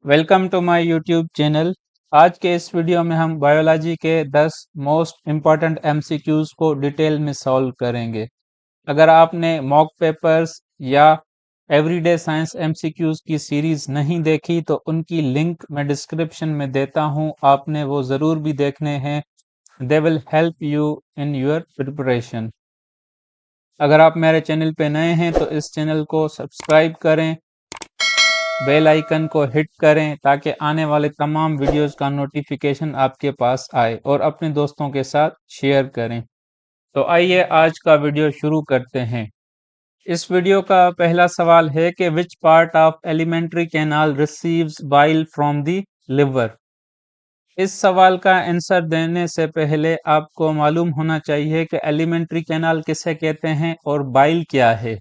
Welcome to my YouTube channel. आज के इस वीडियो में हम बायोलॉजी के 10 मोस्ट इम्पॉर्टेंट एमसीक्यूज को डिटेल में सॉल्व करेंगे। अगर आपने मॉक पेपर्स या एवरीडे साइंस एमसीक्यूज की सीरीज नहीं देखी तो उनकी लिंक मैं डिस्क्रिप्शन में देता हूं, आपने वो ज़रूर भी देखने हैं। They will help you in your preparation. अगर आप मेरे चैनल पे नए हैं तो इस चैनल को सब्सक्राइब करें, बेल आइकन को हिट करें ताकि आने वाले तमाम वीडियोस का नोटिफिकेशन आपके पास आए और अपने दोस्तों के साथ शेयर करें। तो आइए आज का वीडियो शुरू करते हैं। इस वीडियो का पहला सवाल है कि which part of elementary canal receives bile from the liver. इस सवाल का आंसर देने से पहले आपको मालूम होना चाहिए कि एलिमेंट्री कैनाल किसे कहते हैं और बाइल क्या है।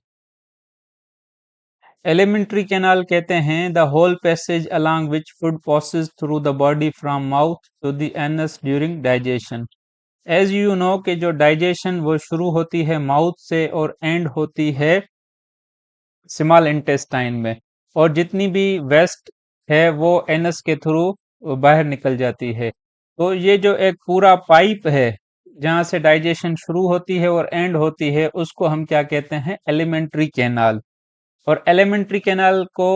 एलिमेंट्री कैनाल कहते हैं the whole passage along which food passes through the body from mouth to the anus during digestion. As you know कि जो डाइजेशन वो शुरू होती है माउथ से और एंड होती है स्मॉल इंटेस्टाइन में, और जितनी भी वेस्ट है वो एनस के थ्रू बाहर निकल जाती है। तो ये जो एक पूरा पाइप है जहाँ से डाइजेशन शुरू होती है और एंड होती है उसको हम क्या कहते हैं, एलिमेंट्री कैनाल। और एलिमेंट्री कैनाल को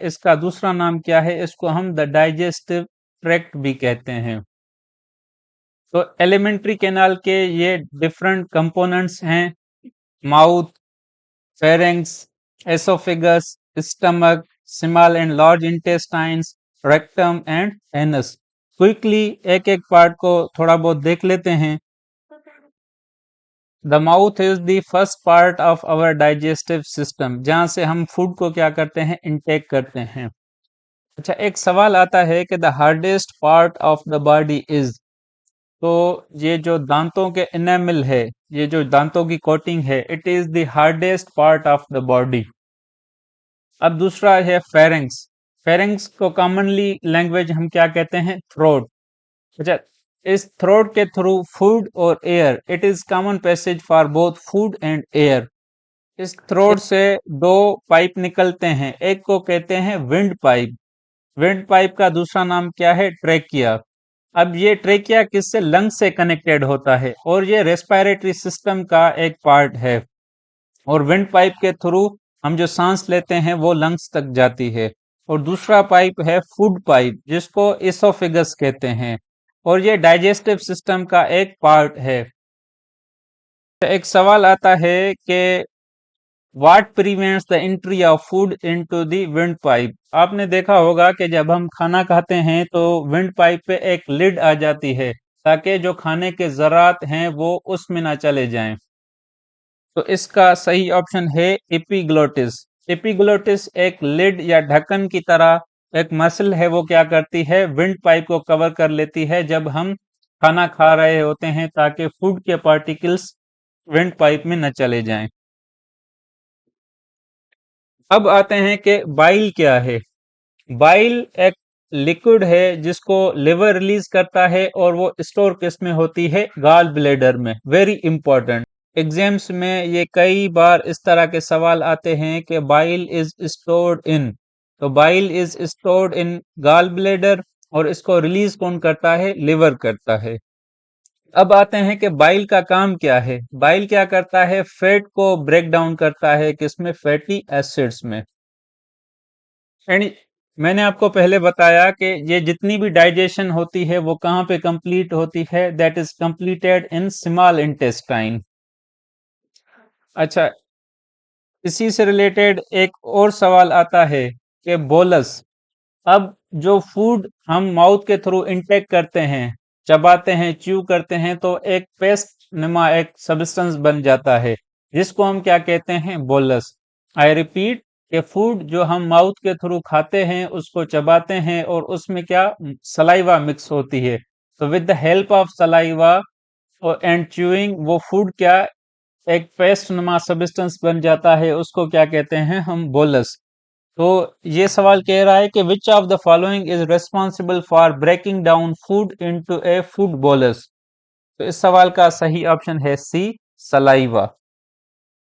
इसका दूसरा नाम क्या है, इसको हम द डाइजेस्टिव ट्रैक्ट भी कहते हैं। तो एलिमेंट्री कैनाल के ये डिफरेंट कंपोनेंट्स हैं: mouth, pharynx, oesophagus, stomach, small and large intestines, rectum and anus. Quickly एक एक पार्ट को थोड़ा बहुत देख लेते हैं। The mouth is the first part of our digestive system, जहां से हम फूड को क्या करते हैं, इनटेक करते हैं। अच्छा, एक सवाल आता है कि the hardest part of the body is. तो ये जो दांतों के इनेमल है, ये जो दांतों की कोटिंग है, it is the hardest part of the body. अब दूसरा है फेरेंक्स। फेरेंक्स को कॉमनली लैंग्वेज हम क्या कहते हैं, थ्रोट। अच्छा, इस थ्रोट के थ्रू फूड और air, it is common passage for both food and air. इस थ्रोट से दो पाइप निकलते हैं, एक को कहते हैं विंड पाइप। विंड पाइप का दूसरा नाम क्या है, ट्रेकिया। अब ये ट्रेकिया किससे, लंग से कनेक्टेड होता है और ये रेस्पिरेटरी सिस्टम का एक पार्ट है। और विंड पाइप के थ्रू हम जो सांस लेते हैं वो लंग्स तक जाती है। और दूसरा पाइप है फूड पाइप, जिसको इसोफेगस कहते हैं, और ये डाइजेस्टिव सिस्टम का एक पार्ट है। एक सवाल आता है कि what prevents the entry of food into the wind pipe. आपने देखा होगा कि जब हम खाना खाते हैं तो विंड पाइप पे एक लिड आ जाती है ताकि जो खाने के ज़रात हैं वो उसमें ना चले जाएं। तो इसका सही ऑप्शन है एपिग्लोटिस। एपिग्लोटिस एक लिड या ढक्कन की तरह एक मसल है, वो क्या करती है, विंड पाइप को कवर कर लेती है जब हम खाना खा रहे होते हैं, ताकि फूड के पार्टिकल्स विंड पाइप में न चले जाएं। अब आते हैं कि बाइल क्या है। बाइल एक लिक्विड है जिसको लिवर रिलीज करता है और वो स्टोर किस में होती है, गॉल ब्लेडर में। वेरी इंपॉर्टेंट, एग्जाम्स में ये कई बार इस तरह के सवाल आते हैं कि बाइल इज स्टोर्ड इन। तो bile is stored in gall bladder, और इसको रिलीज कौन करता है, लिवर करता है। अब आते हैं कि बाइल का काम क्या है। बाइल क्या करता है, फैट को ब्रेक डाउन करता है, किसमें, फैटी एसिड्स में। एंड मैंने आपको पहले बताया कि ये जितनी भी डाइजेशन होती है वो कहाँ पे कंप्लीट होती है, that is completed in small intestine. अच्छा, इसी से रिलेटेड एक और सवाल आता है कि बोलस। अब जो फूड हम माउथ के थ्रू इनटेक करते हैं, चबाते हैं, च्यू करते हैं, तो एक पेस्ट नुमा एक सब्सटेंस बन जाता है जिसको हम क्या कहते हैं, बोलस। आई रिपीट कि फूड जो हम माउथ के थ्रू खाते हैं उसको चबाते हैं और उसमें क्या, सलाइवा मिक्स होती है। तो with the help of saliva and chewing वो फूड क्या, एक पेस्ट नुमा सब्सटेंस बन जाता है, उसको क्या कहते हैं हम, बोलस। तो ये सवाल कह रहा है कि which of the following is responsible for breaking down food into a food bolus. तो इस सवाल का सही ऑप्शन है सी, सलाइवा।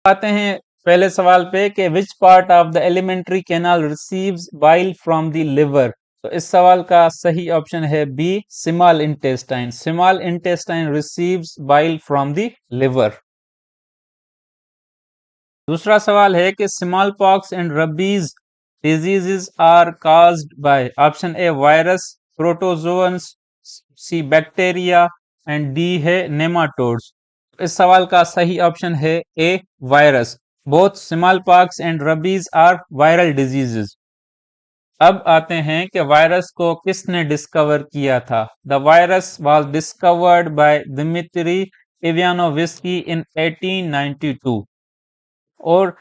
आते हैं पहले सवाल पे कि which part of the alimentary canal receives bile from the liver, तो इस सवाल का सही ऑप्शन है B, small intestine. Small intestine receives bile from the liver. दूसरा सवाल है कि small pox and rabies diseases are caused by, option A virus, protozoans, C bacteria and D है नेमाटोड्स। इस सवाल का सही ऑप्शन है A, virus. Both small pox and rabies are viral diseases. अब आते हैं कि वायरस को किसने डिस्कवर किया था। The virus was discovered by Dmitri Ivanovsky in 1892। और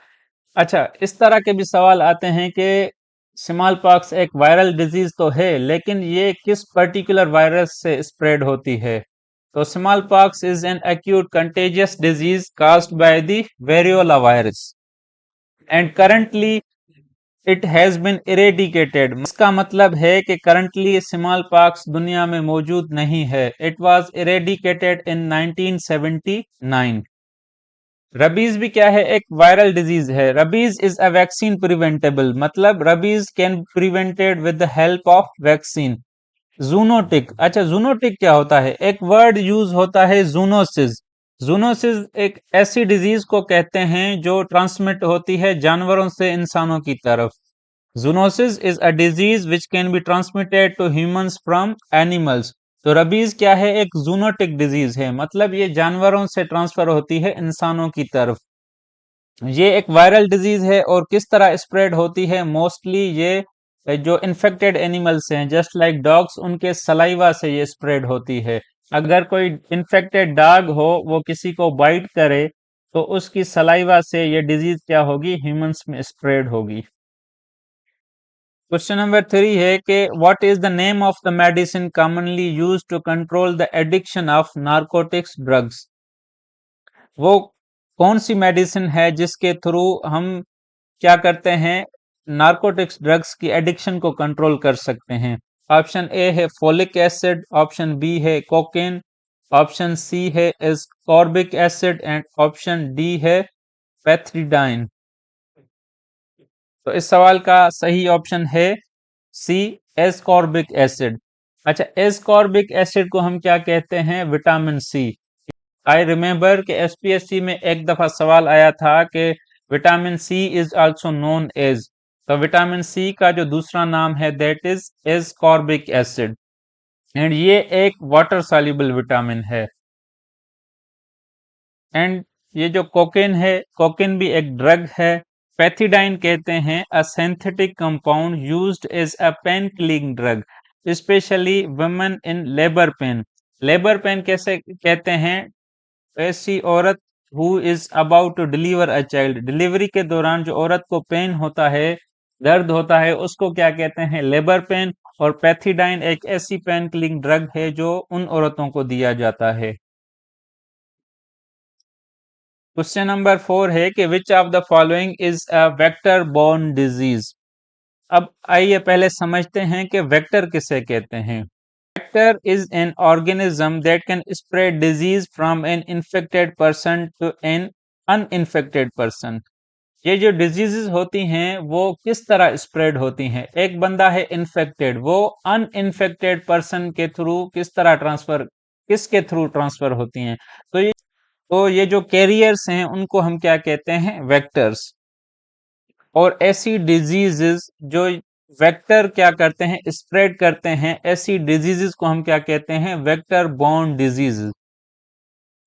अच्छा, इस तरह के भी सवाल आते हैं कि स्मॉल पॉक्स एक वायरल डिजीज तो है, लेकिन ये किस पर्टिकुलर वायरस से स्प्रेड होती है। तो smallpox is an acute contagious disease caused by the variola virus and currently it has been eradicated. इसका मतलब है कि करंटली स्मॉल पॉक्स दुनिया में मौजूद नहीं है। It was eradicated in 1979। Rabies भी क्या है, एक वायरल डिजीज है। Rabies is a vaccine preventable, मतलब rabies can prevented with the help of vaccine. Zoonotic, अच्छा जूनोटिक क्या होता है, एक वर्ड यूज होता है जूनोसिस। जूनोसिस एक ऐसी डिजीज को कहते हैं जो ट्रांसमिट होती है जानवरों से इंसानों की तरफ। Zoonosis is a disease which can be transmitted to humans from animals. तो रबीज क्या है, एक जूनोटिक डिजीज है, मतलब ये जानवरों से ट्रांसफर होती है इंसानों की तरफ। ये एक वायरल डिजीज है और किस तरह स्प्रेड होती है, मोस्टली ये जो इन्फेक्टेड एनिमल्स हैं जस्ट लाइक डॉग्स, उनके सलाइवा से ये स्प्रेड होती है। अगर कोई इन्फेक्टेड डॉग हो, वो किसी को बाइट करे, तो उसकी सलाइवा से ये डिजीज क्या होगी, ह्यूमंस में स्प्रेड होगी। क्वेश्चन नंबर 3 है कि what is the name of the medicine commonly used to control the addiction of narcotics drugs. वो कौन सी मेडिसिन है जिसके थ्रू हम क्या करते हैं, नारकोटिक्स ड्रग्स की एडिक्शन को कंट्रोल कर सकते हैं। ऑप्शन ए है फोलिक एसिड, ऑप्शन बी है कोकेन, ऑप्शन सी है ascorbic acid and option D है पैथ्रिडाइन। तो इस सवाल का सही ऑप्शन है सी, एस्कॉर्बिक एसिड। अच्छा, एस्कॉर्बिक एसिड को हम क्या कहते हैं, विटामिन सी। आई रिमेम्बर कि एसपीएससी में एक दफा सवाल आया था कि vitamin C is also known as, तो विटामिन सी का जो दूसरा नाम है that is ascorbic acid and ये एक वाटर सॉल्युबल विटामिन है। एंड ये जो कोकेन है, कोकेन भी एक ड्रग है। पैथिडाइन कहते हैं a synthetic compound used as a pain killing drug specially women in labour pain. Labour pain कैसे कहते हैं, ऐसी औरत who is about to deliver a child, delivery के दौरान जो औरत को पेन होता है, दर्द होता है, उसको क्या कहते हैं, लेबर पेन। और पैथिडाइन एक ऐसी पेन किलिंग ड्रग है जो उन औरतों को दिया जाता है। क्वेश्चन नंबर 4 है कि which of the following is a vector borne disease. अब आइए पहले समझते हैं कि वेक्टर किसे कहते हैं। Vector is an organism that can spread disease from an infected person to an uninfected person. ये जो डिजीजेस होती हैं वो किस तरह स्प्रेड होती हैं, एक बंदा है इन्फेक्टेड, वो अनइन्फेक्टेड पर्सन के थ्रू किस तरह ट्रांसफर, किसके थ्रू ट्रांसफर होती हैं। तो ये जो कैरियर्स हैं उनको हम क्या कहते हैं, वेक्टर्स। और ऐसी डिजीजेस जो वेक्टर क्या करते हैं, स्प्रेड करते हैं, ऐसी डिजीजेस को हम क्या कहते हैं, वेक्टर बोर्न डिजीजेस।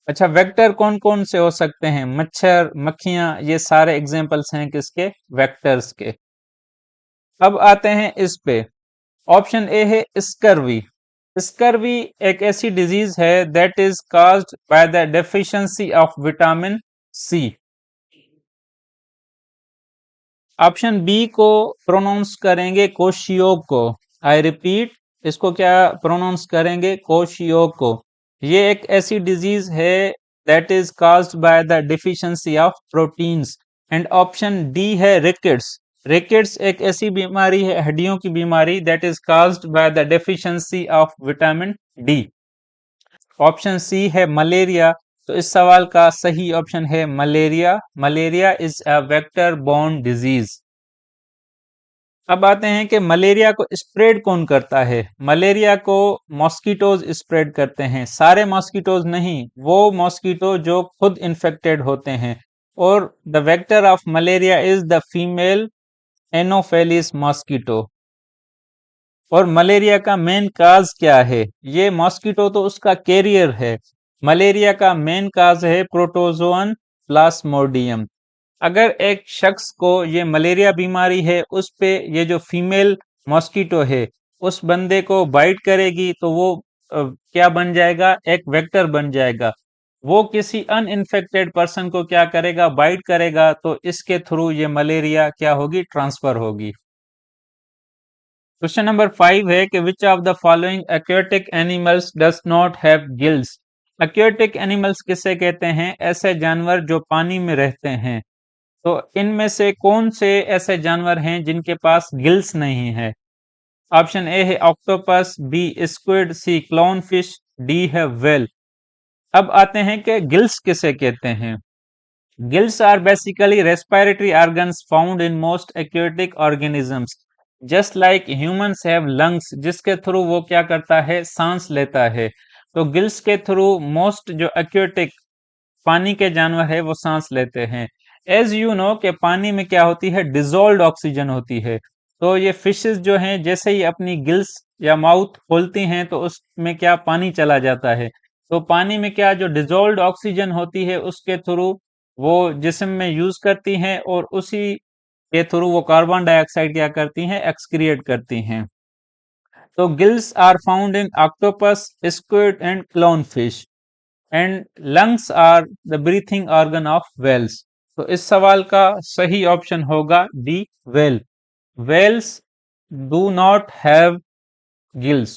अच्छा, वेक्टर कौन कौन से हो सकते हैं, मच्छर, मक्खियां, ये सारे एग्जांपल्स हैं किसके, वेक्टर्स के। अब आते हैं इस पे, ऑप्शन ए है स्कर्वी। स्कर्वी एक ऐसी डिजीज है that is caused by the deficiency of vitamin C. Option B को प्रोनाउंस करेंगे कोशियोको। आई रिपीट, इसको क्या प्रोनाउंस करेंगे, कोशियोको। ये एक ऐसी डिजीज है that is caused by the deficiency of proteins. And option D है रिकेट्स। रिकेट्स एक ऐसी बीमारी है, हड्डियों की बीमारी, that is caused by the deficiency of vitamin D. Option C है मलेरिया। तो इस सवाल का सही ऑप्शन है malaria. Malaria is a vector borne disease. अब आते हैं कि मलेरिया को स्प्रेड कौन करता है। मलेरिया को मॉस्किटोज स्प्रेड करते हैं, सारे मॉस्किटोज नहीं, वो मॉस्किटो जो खुद इन्फेक्टेड होते हैं। और the vector of malaria is the female anopheles mosquito. और मलेरिया का मेन काज क्या है? ये मॉस्किटो तो उसका कैरियर है। मलेरिया का मेन काज है प्रोटोजोअन प्लाज्मोडियम। अगर एक शख्स को ये मलेरिया बीमारी है, उस पे ये जो फीमेल मॉस्किटो है उस बंदे को बाइट करेगी तो वो क्या बन जाएगा? एक वेक्टर बन जाएगा। वो किसी अनइन्फेक्टेड पर्सन को क्या करेगा? बाइट करेगा, तो इसके थ्रू ये मलेरिया क्या होगी? ट्रांसफर होगी। क्वेश्चन नंबर 5 है कि which of the following aquatic animals does not have gills. Aquatic animals किसे कहते हैं? ऐसे जानवर जो पानी में रहते हैं। तो इनमें से कौन से ऐसे जानवर हैं जिनके पास गिल्स नहीं है? ऑप्शन ए है octopus, B squid, C clown fish, D है व्हेल। अब आते हैं कि गिल्स किसे कहते हैं। Gills are basically respiratory organs found in most aquatic organisms. Just like humans have lungs, जिसके थ्रू वो क्या करता है? सांस लेता है। तो गिल्स के थ्रू मोस्ट जो एक्वेटिक पानी के जानवर है वो सांस लेते हैं। एज यू नो कि पानी में क्या होती है? डिजोल्व ऑक्सीजन होती है। तो ये फिशेस जो हैं जैसे ही अपनी गिल्स या माउथ खोलती हैं तो उसमें क्या पानी चला जाता है। तो पानी में क्या जो डिजोल्व ऑक्सीजन होती है उसके थ्रू वो जिस्म में यूज करती हैं और उसी के थ्रू वो कार्बन डाइऑक्साइड क्या करती हैं? एक्सक्रिएट करती हैं। तो gills are found in octopus, squid and clown fish and lungs are the breathing organ of whales. तो इस सवाल का सही ऑप्शन होगा D, whale. Whales do not have gills.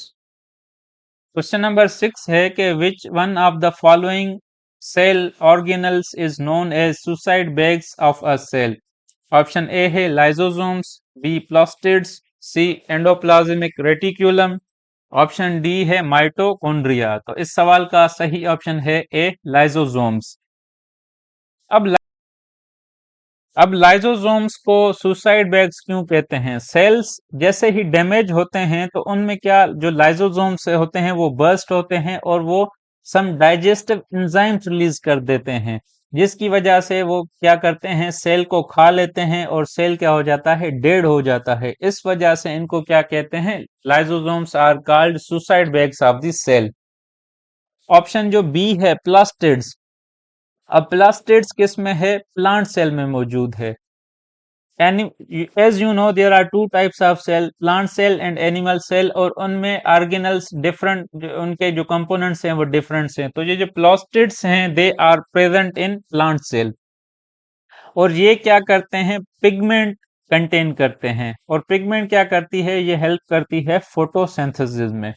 Question number 6 है कि which one of the following cell organelles is known as suicide bags of a cell. Option A है lysosomes, B plastids, C endoplasmic reticulum, option D है mitochondria. तो इस सवाल का सही option है ए, लाइजोसोम्स। अब अब लाइजोसोम्स को सुसाइड बैग्स क्यों कहते हैं? सेल्स जैसे ही डैमेज होते हैं तो उनमें क्या जो लाइजोसोम्स होते हैं वो बर्स्ट होते हैं और वो सम डाइजेस्टिव एंजाइम्स रिलीज कर देते हैं, जिसकी वजह से वो क्या करते हैं? सेल को खा लेते हैं और सेल क्या हो जाता है? डेड हो जाता है। इस वजह से इनको क्या कहते हैं? Lysosomes are called suicide bags of the cell. Option जो बी है प्लास्टिड्स। अब प्लास्टिड्स किस में है? प्लांट सेल में मौजूद है। As you know there are two types of cell, plant cell and animal cell, और उनमें ऑर्गेनल्स डिफरेंट, उनके जो कंपोनेंट्स हैं वो डिफरेंट हैं। तो ये जो प्लास्टिड्स हैं they are present in plant cell और ये क्या करते हैं? पिगमेंट कंटेन करते हैं। और पिगमेंट क्या करती है? ये हेल्प करती है फोटोसिंथेसिस में।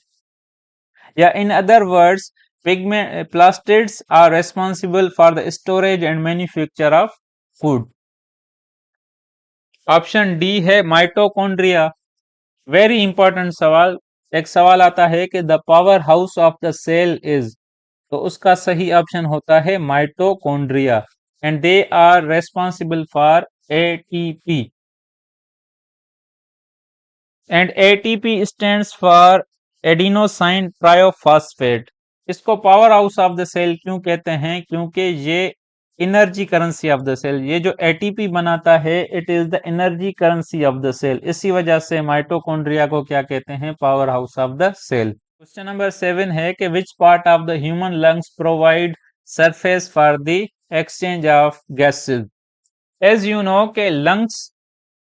या in other words, pigment plastids are responsible for the storage and manufacture of food. Option D है माइटोकॉन्ड्रिया। वेरी इंपॉर्टेंट सवाल। एक सवाल आता है कि the power house of the cell is, तो उसका सही ऑप्शन होता है mitochondria and they are responsible for ATP and ATP stands for adenosine triphosphate. इसको power house of the cell क्यों कहते हैं? क्योंकि ये energy currency of the cell, ये जो एटीपी बनाता है it is the energy currency of the cell. इसी वजह से माइटोकॉन्ड्रिया को क्या कहते हैं? Power house of the cell. Question number 7 है कि which part of the human lungs provide surface for the exchange of gases. As you know के लंग्स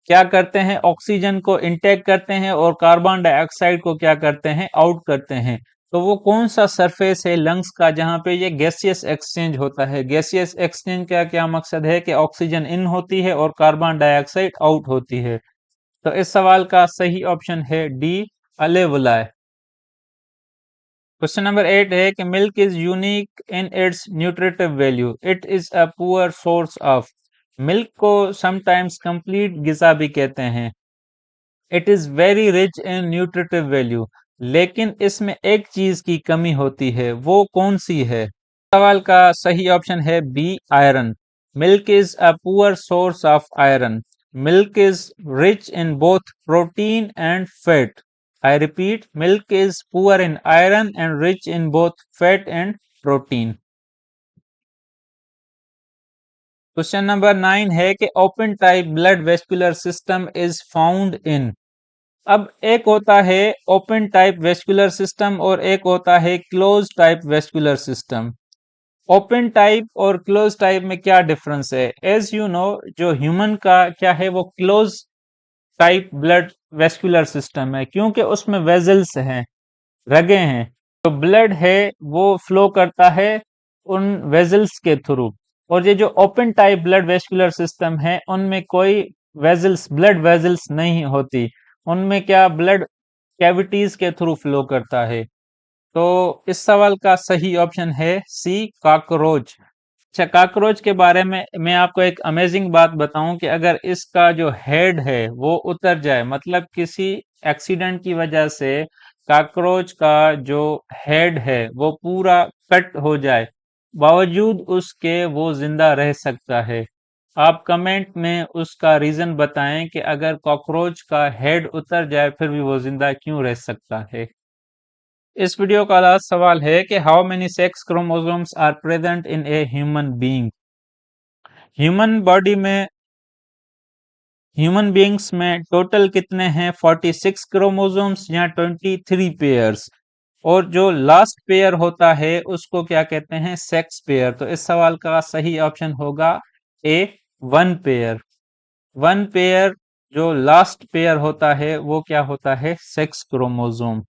क्या करते हैं? ऑक्सीजन को इनटेक करते हैं और कार्बन डाइऑक्साइड को क्या करते हैं? आउट करते हैं। तो वो कौन सा सरफेस है लंग्स का जहां पे ये गैसियस एक्सचेंज होता है? गैसियस एक्सचेंज का क्या मकसद है? कि ऑक्सीजन इन होती है और कार्बन डाइऑक्साइड आउट होती है। तो इस सवाल का सही ऑप्शन है डी, अलेवुलाय। क्वेश्चन नंबर 8 है कि milk is unique in its nutritive value, it is a poor source of. Milk को समटाइम्स कंप्लीट गिजा भी कहते हैं। It is very rich in nutritive value, लेकिन इसमें एक चीज की कमी होती है, वो कौन सी है? सवाल का सही ऑप्शन है B iron. Milk is a poor source of iron. Milk is rich in both protein and fat. I repeat, milk is poor in iron and rich in both fat and protein. Question number 9 है कि open type blood vascular system is found in. अब एक होता है open type vascular system और एक होता है close type vascular system. Open type और क्लोज टाइप में क्या डिफरेंस है? एज यू नो, जो ह्यूमन का क्या है वो close type blood vascular system है, क्योंकि उसमें वेजल्स हैं, रगें हैं। तो ब्लड है वो फ्लो करता है उन वेजल्स के थ्रू। और ये जो open type blood vascular system है उनमें कोई वेजल्स, ब्लड वेजल्स नहीं होती। उनमें क्या ब्लड कैविटीज के थ्रू फ्लो करता है। तो इस सवाल का सही ऑप्शन है सी, कॉकरोच। अच्छा, कॉकरोच के बारे में मैं आपको एक अमेजिंग बात बताऊं कि अगर इसका जो हेड है वो उतर जाए, मतलब किसी एक्सीडेंट की वजह से कॉकरोच का जो हेड है वो पूरा कट हो जाए, बावजूद उसके वो जिंदा रह सकता है। आप कमेंट में उसका रीजन बताएं कि अगर कॉकरोच का हेड उतर जाए फिर भी वो जिंदा क्यों रह सकता है। इस वीडियो का लास्ट सवाल है कि how many sex chromosomes are present in a human being. Human body में, ह्यूमन बीइंग्स में टोटल कितने हैं? 46 क्रोमोसोम्स या 23 पेयर्स। और जो लास्ट पेयर होता है उसको क्या कहते हैं? Sex pair. तो इस सवाल का सही ऑप्शन होगा ए, वन पेयर। वन पेयर जो लास्ट पेयर होता है वो क्या होता है? Sex chromosome.